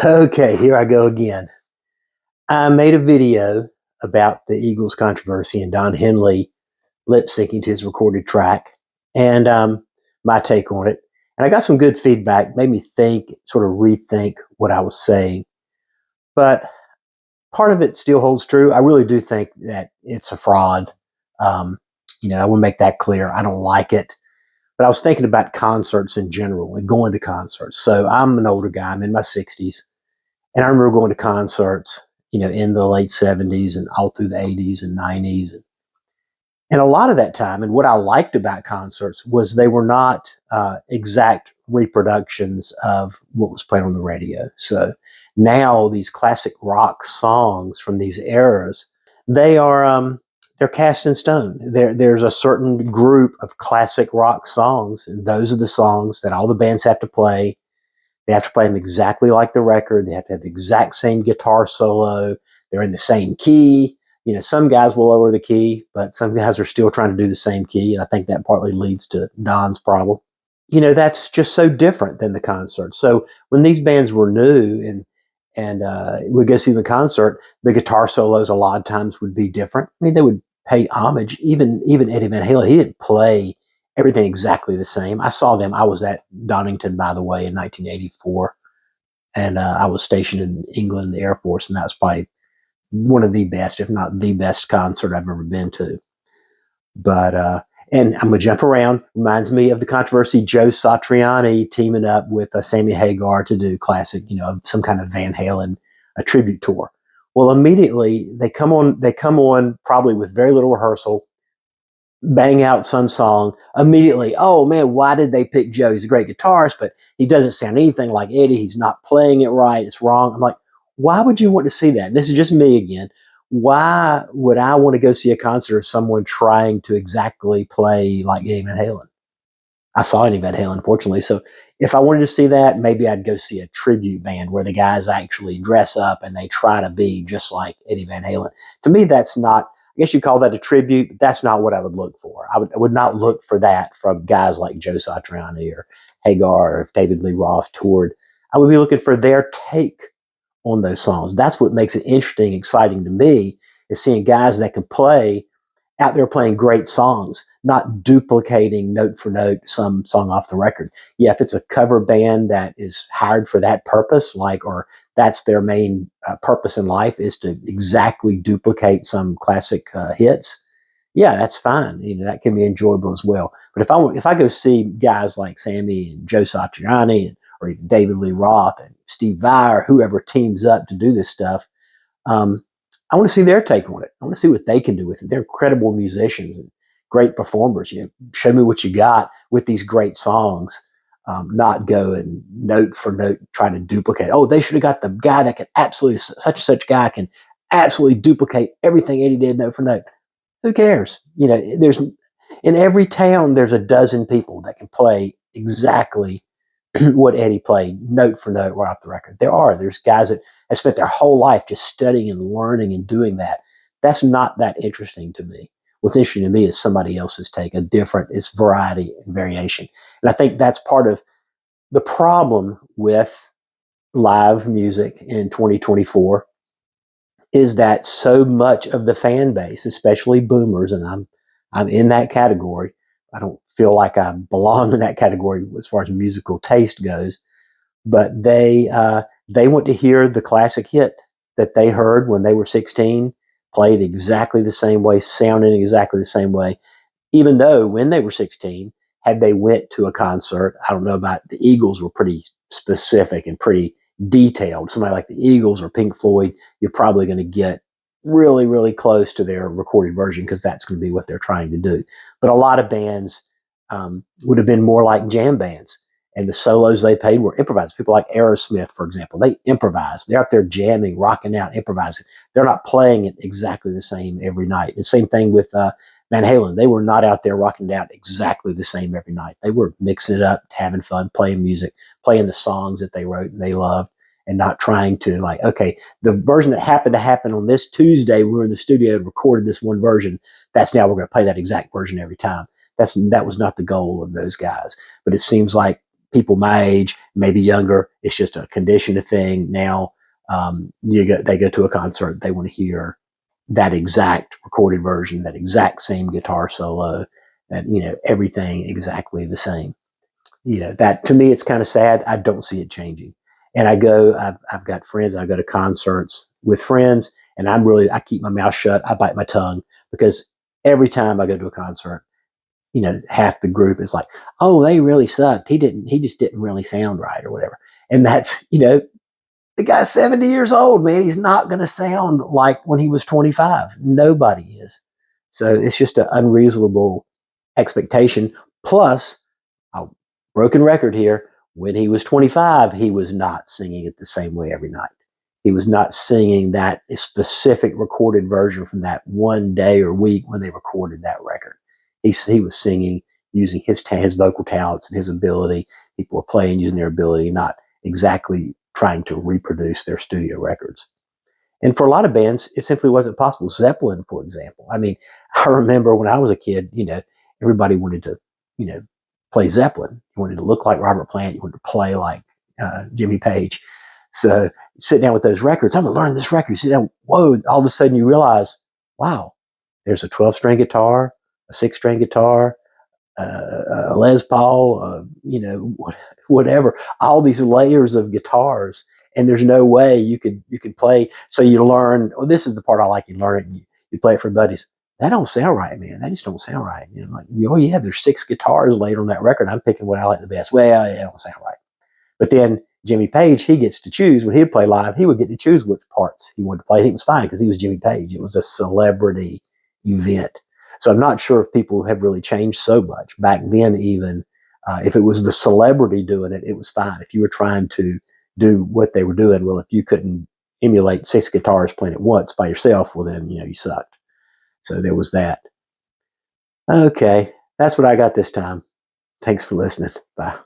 Okay, here I go again. I made a video about the Eagles controversy and Don Henley lip syncing to his recorded track and my take on it. And I got some good feedback, made me think, sort of rethink what I was saying. But part of it still holds true. I really do think that it's a fraud. Um, I want to make that clear. I don't like it. But I was thinking about concerts in general and going to concerts. So I'm an older guy, I'm in my 60s. And I remember going to concerts, in the late 70s and all through the 80s and 90s. And a lot of that time, and what I liked about concerts was they were not exact reproductions of what was playing on the radio. So now these classic rock songs from these eras, they are they're cast in stone. There's a certain group of classic rock songs, and those are the songs that all the bands have to play. They have to play them exactly like the record. They have to have the exact same guitar solo. They're in the same key. Some guys will lower the key, but some guys are still trying to do the same key. And I think that partly leads to Don's problem. That's just so different than the concert. So when these bands were new and we go see the concert, the guitar solos a lot of times would be different. I mean, they would pay homage. Even Eddie Van Halen, he didn't play everything exactly the same. I saw them. I was at Donington, by the way, in 1984, and I was stationed in England in the Air Force, and that was probably one of the best, if not the best, concert I've ever been to. But and I'm gonna jump around. Reminds me of the controversy Joe Satriani teaming up with Sammy Hagar to do classic, some kind of Van Halen a tribute tour. Well, immediately they come on. They come on probably with very little rehearsal, bang out some song immediately. Oh man, why did they pick Joe? He's a great guitarist, but he doesn't sound anything like Eddie. He's not playing it right. It's wrong. I'm like, why would you want to see that? And this is just me again. Why would I want to go see a concert of someone trying to exactly play like Eddie Van Halen? I saw Eddie Van Halen, fortunately. So if I wanted to see that, maybe I'd go see a tribute band where the guys actually dress up and they try to be just like Eddie Van Halen. To me, that's not, I guess you call that a tribute, but that's not what I would look for. I would not look for that from guys like Joe Satriani or Hagar or if David Lee Roth toured. I would be looking for their take on those songs. That's what makes it interesting, exciting to me, is seeing guys that can play out there playing great songs, not duplicating note for note some song off the record. Yeah, if it's a cover band that is hired for that purpose, or that's their main purpose in life is to exactly duplicate some classic hits. Yeah, that's fine. That can be enjoyable as well. But if I go see guys like Sammy and Joe Satriani or even David Lee Roth and Steve Vai or whoever teams up to do this stuff, um, I want to see their take on it. I want to see what they can do with it. They're incredible musicians and great performers. Show me what you got with these great songs. Not go and note for note try to duplicate. Oh, they should have got the guy that can absolutely such and such guy can absolutely duplicate everything Eddie did note for note. Who cares? There's in every town there's a dozen people that can play exactly what Eddie played note for note right off the record. There's guys that have spent their whole life just studying and learning and doing that. That's not that interesting to me. What's interesting to me is somebody else's take, it's variety and variation. And I think that's part of the problem with live music in 2024 is that so much of the fan base, especially boomers, and I'm in that category. I don't feel like I belong in that category as far as musical taste goes, but they want to hear the classic hit that they heard when they were 16, played exactly the same way, sounding exactly the same way, even though when they were 16, had they went to a concert, I don't know about the Eagles were pretty specific and pretty detailed. Somebody like the Eagles or Pink Floyd, you're probably going to get really, really close to their recorded version because that's going to be what they're trying to do. But a lot of bands would have been more like jam bands. And the solos they paid were improvised. People like Aerosmith, for example, they improvise. They're up there jamming, rocking out, improvising. They're not playing it exactly the same every night. The same thing with Van Halen. They were not out there rocking it out exactly the same every night. They were mixing it up, having fun, playing music, playing the songs that they wrote and they loved, and not trying to okay, the version that happened to happen on this Tuesday when we were in the studio and recorded this one version, that's now we're going to play that exact version every time. That was not the goal of those guys. But it seems like people my age, maybe younger, it's just a conditioned thing. Now they go to a concert, they want to hear that exact recorded version, that exact same guitar solo, that everything exactly the same. That to me, it's kind of sad. I don't see it changing. And I've got friends, I go to concerts with friends, and I keep my mouth shut. I bite my tongue because every time I go to a concert, half the group is like, oh, they really sucked. He just didn't really sound right or whatever. And that's, the guy's 70 years old, man. He's not going to sound like when he was 25. Nobody is. So it's just an unreasonable expectation. Plus, a broken record here. When he was 25, he was not singing it the same way every night. He was not singing that specific recorded version from that one day or week when they recorded that record. He was singing using his vocal talents and his ability. People were playing using their ability, not exactly trying to reproduce their studio records. And for a lot of bands, it simply wasn't possible. Zeppelin, for example. I mean, I remember when I was a kid, everybody wanted to, play Zeppelin. You wanted to look like Robert Plant. You wanted to play like Jimmy Page. So sit down with those records. I'm going to learn this record. You sit down. Whoa. All of a sudden you realize, wow, there's a 12-string guitar, a 6-string guitar, a Les Paul, whatever, all these layers of guitars, and there's no way you could play. So you learn. Well, this is the part I like. You learn it, and you play it for buddies. That don't sound right, man. That just don't sound right. Like, oh yeah, there's 6 guitars laid on that record. I'm picking what I like the best. Well, yeah, it don't sound right. But then Jimmy Page, he gets to choose when he'd play live. He would get to choose which parts he wanted to play. And it was fine because he was Jimmy Page. It was a celebrity event. So I'm not sure if people have really changed so much. Back then, even if it was the celebrity doing it, it was fine. If you were trying to do what they were doing, well, if you couldn't emulate 6 guitars playing at once by yourself, well, then, you sucked. So there was that. Okay, that's what I got this time. Thanks for listening. Bye.